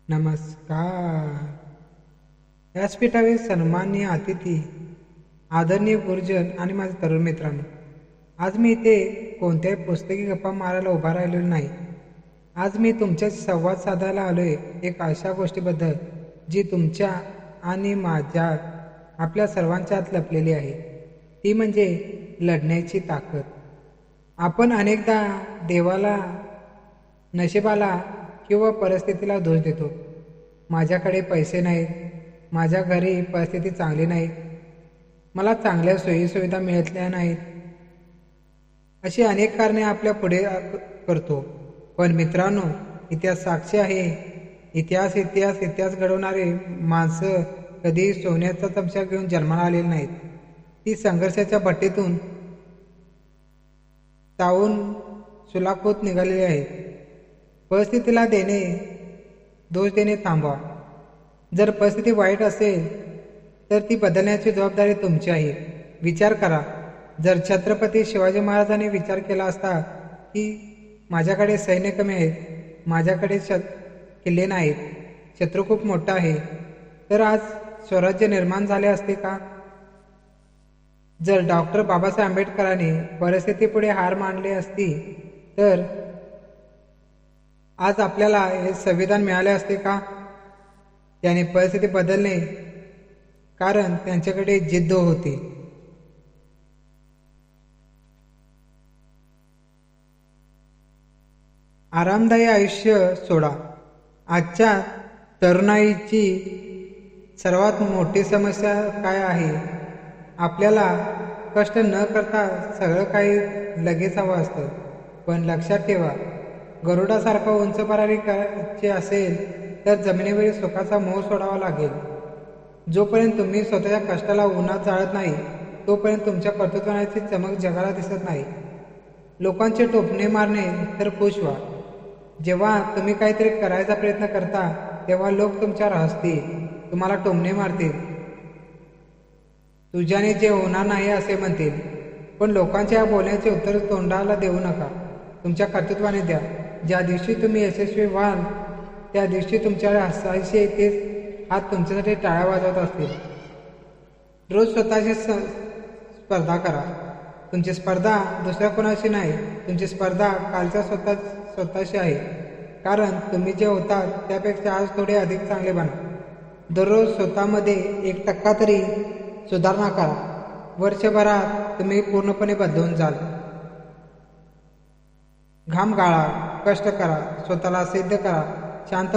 नमस्कार. व्यासपीठावर सन्माननीय अतिथी, आदरणीय गुरुजन आणि माझे तरुण मित्रांनो, आज मी इथे कोणत्याही पुस्तकी गप्पा मारायला उभा राहिलेलो नाही. आज मी तुमच्याशी संवाद साधायला आलोय एक अशा गोष्टीबद्दल जी तुमच्या आणि माझ्या आपल्या सर्वांच्या आत लपलेली आहे. ती म्हणजे लढण्याची ताकद. आपण अनेकदा देवाला, नशिबाला किंवा परिस्थितीला दोष देतो. माझ्याकडे पैसे नाहीत, माझ्या घरी परिस्थिती चांगली नाही, मला चांगल्या सोयीसुविधा मिळतल्या नाहीत, अशी अनेक कारणे आपल्या पुढे करतो. पण मित्रांनो, इतिहास साक्षी आहे. इतिहास घडवणारे माणसं कधी सोन्याचा चमचा घेऊन जन्माला आलेली नाहीत. ती संघर्षाच्या भट्टीतून चावून सुलाखूत निघालेली आहेत. परिस्थितीला दोष देणे थांबवा. जर परिस्थिती वाईट असेल तर ती बदलण्याची जबाबदारी तुमची आहे. विचार करा, जर छत्रपती शिवाजी महाराजांनी विचार केला असता की माझ्याकडे सैन्य कमी आहेत, माझ्याकडे किल्ले नाहीत, शत्रू खूप मोठा आहे, तर आज स्वराज्य निर्माण झाले असते का? जर डॉक्टर बाबासाहेब आंबेडकरांनी परिस्थितीपुढे हार मानली असती तर आज आपल्याला हे संविधान मिळाले असते का? त्याने परिस्थिती बदलणे कारण त्यांच्याकडे जिद्द होती. आरामदायी आयुष्य सोडा. आजच्या तरुणाईची सर्वात मोठी समस्या काय आहे? आपल्याला कष्ट न करता सगळं काही लगेच हवं असतं. पण लक्षात ठेवा, गरुडासारखं उंच भरारी करायचे असेल तर जमिनीवरील सुखाचा मोह सोडावा लागेल. जोपर्यंत तुम्ही स्वतःच्या कष्टाला उन्हात जाळत नाही तोपर्यंत तुमच्या कर्तृत्वाची चमक जगाला दिसत नाही. लोकांचे टोपणे मारणे तर खुश व्हा. जेव्हा तुम्ही काहीतरी करायचा प्रयत्न करता तेव्हा लोक तुमच्यावर हसतील, तुम्हाला टोमणे मारतील, तुझ्याने जे होणार नाही असे म्हणतील. पण लोकांच्या या बोलण्याचे उत्तर तोंडाला देऊ नका, तुमच्या कर्तृत्वाने द्या. ज्या दिवशी तुम्ही यशस्वी व्हाल त्या दिवशी तुमच्याकडे हसायचे तेच हात तुमच्यासाठी टाळ्या वाजवत असतील. रोज स्वतःची स्पर्धा करा. तुमची स्पर्धा दुसऱ्या कोणाशी नाही, तुमची स्पर्धा कालच्या स्वतःशी आहे. कारण तुम्ही जे होता त्यापेक्षा आज थोडे अधिक चांगले बना. दररोज स्वतःमध्ये 1% तरी सुधारणा करा. वर्षभरात तुम्ही पूर्णपणे बदलून जाल. घाम गाळा, कष्ट करा, स्वतःला सिद्ध करा, शांत